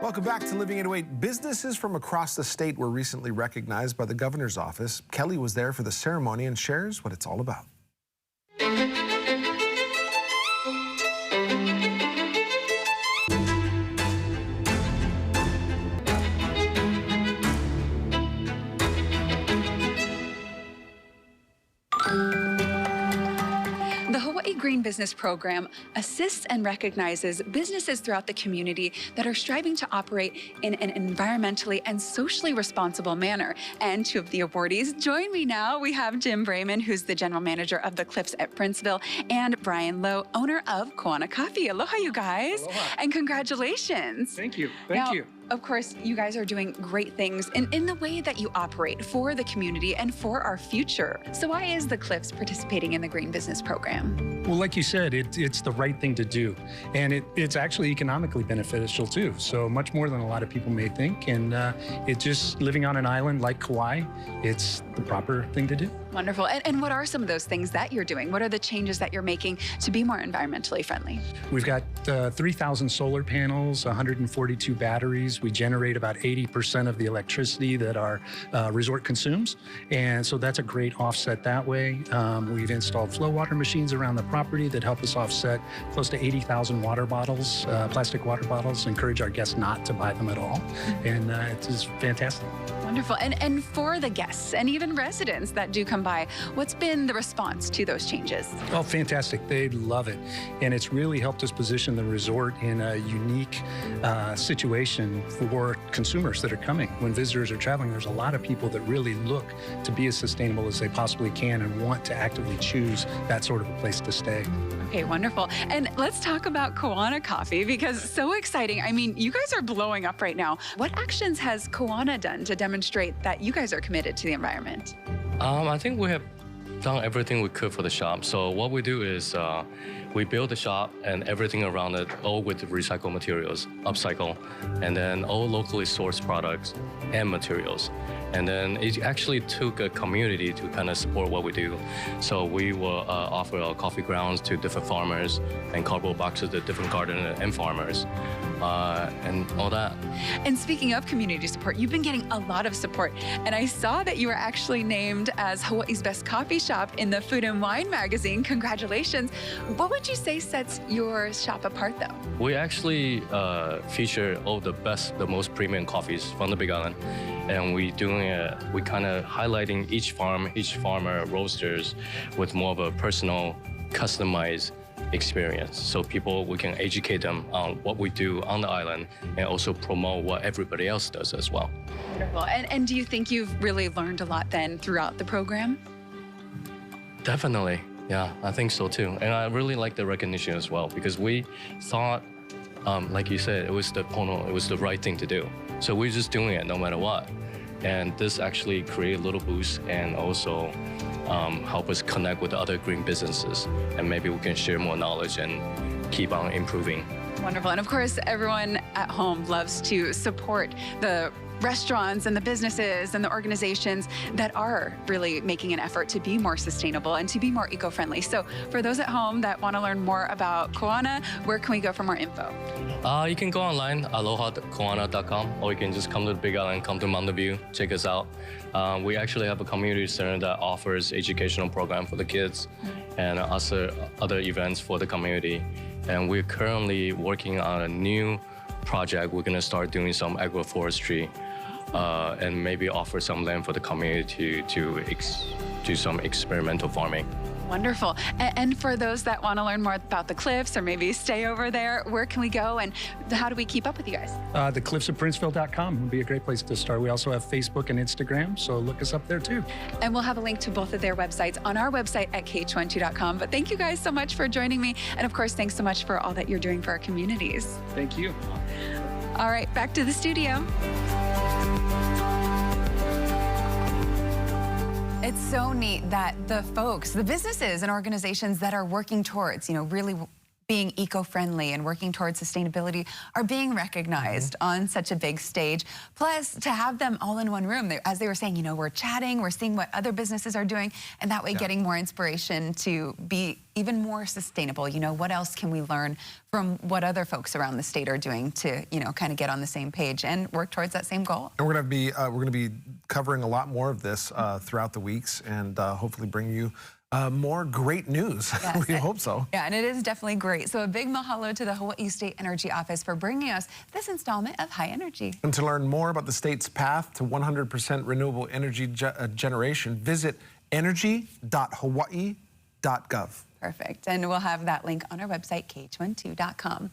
Welcome back to Living 808. Businesses from across the state were recently recognized by the governor's office. Kelly was there for the ceremony and shares what it's all about. The Hawaii Green Business Program assists and recognizes businesses throughout the community that are striving to operate in an environmentally and socially responsible manner. And two of the awardees join me now. We have Jim Brayman, who's the general manager of the Cliffs at Princeville, and Brian Lowe, owner of Koana Coffee. Aloha, you guys. Aloha. And congratulations. Thank you. Thank you. Of course, you guys are doing great things in the way that you operate for the community and for our future. So why is the Cliffs participating in the Green Business Program? Well, like you said, it's the right thing to do. And it's actually economically beneficial too. So much more than a lot of people may think. And it's just living on an island like Kauai, it's the proper thing to do. Wonderful. And what are some of those things that you're doing? What are the changes that you're making to be more environmentally friendly? We've got 3,000 solar panels, 142 batteries. We generate about 80% of the electricity that our resort consumes. And so that's a great offset that way. We've installed flow water machines around the property that help us offset close to 80,000 water bottles, plastic water bottles, encourage our guests not to buy them at all. And it's just fantastic. Wonderful. And for the guests and even residents that do come by, what's been the response to those changes? Oh, fantastic. They love it. And it's really helped us position the resort in a unique situation for consumers that are coming. When visitors are traveling, there's a lot of people that really look to be as sustainable as they possibly can and want to actively choose that sort of a place to stay. Okay, wonderful. And let's talk about Koana Coffee, because so exciting. I mean, you guys are blowing up right now. What actions has Koana done to demonstrate that you guys are committed to the environment? I think we have done everything we could for the shop. So what we do is we build the shop and everything around it, all with recycled materials, upcycle, and then all locally sourced products and materials. And then it actually took a community to kind of support what we do. So we will offer our coffee grounds to different farmers and cardboard boxes to different gardeners and farmers. And all that. And speaking of community support, you've been getting a lot of support. And I saw that you were actually named as Hawaii's best coffee shop in the Food and Wine magazine. Congratulations. What would you say sets your shop apart, though? We actually feature all the best, the most premium coffees from the Big Island. And we kind of highlighting each farm, each farmer, roasters with more of a personal, customized experience. So we can educate them on what we do on the island and also promote what everybody else does as well. Wonderful. And do you think you've really learned a lot then throughout the program? Definitely. Yeah, I think so too. And I really like the recognition as well, because we thought, like you said, it was the right thing to do. So we're just doing it no matter what. And this actually created a little boost and also help us connect with other green businesses. And maybe we can share more knowledge and keep on improving. Wonderful. And of course, everyone at home loves to support the restaurants and the businesses and the organizations that are really making an effort to be more sustainable and to be more eco-friendly. So for those at home that want to learn more about Koana, where can we go for more info? You can go online, aloha.koana.com, or you can just come to the Big Island, come to Mountain View, check us out. We actually have a community center that offers educational program for the kids and other events for the community. And we're currently working on a new project. We're going to start doing some agroforestry and maybe offer some land for the community to do some experimental farming. Wonderful. And for those that want to learn more about the Cliffs or maybe stay over there, where can we go and how do we keep up with you guys? thecliffsofprinceville.com would be a great place to start. We also have Facebook and Instagram, so look us up there too. And we'll have a link to both of their websites on our website at kh12.com. But thank you guys so much for joining me. And of course, thanks so much for all that you're doing for our communities. Thank you. All right, back to the studio. It's so neat that the folks, the businesses and organizations that are working towards, really being eco-friendly and working towards sustainability are being recognized on such a big stage. Plus, to have them all in one room, as they were saying, you know, we're chatting, we're seeing what other businesses are doing, and that way getting more inspiration to be even more sustainable. You know, what else can we learn from what other folks around the state are doing to, you know, kind of get on the same page and work towards that same goal? And we're going to be covering a lot more of this throughout the weeks, and hopefully bring you more great news. Yes, We hope so. Yeah, and it is definitely great. So a big mahalo to the Hawaii State Energy Office for bringing us this installment of High Energy. And to learn more about the state's path to 100% renewable energy generation, visit energy.hawaii.gov. Perfect. And we'll have that link on our website, kh12.com.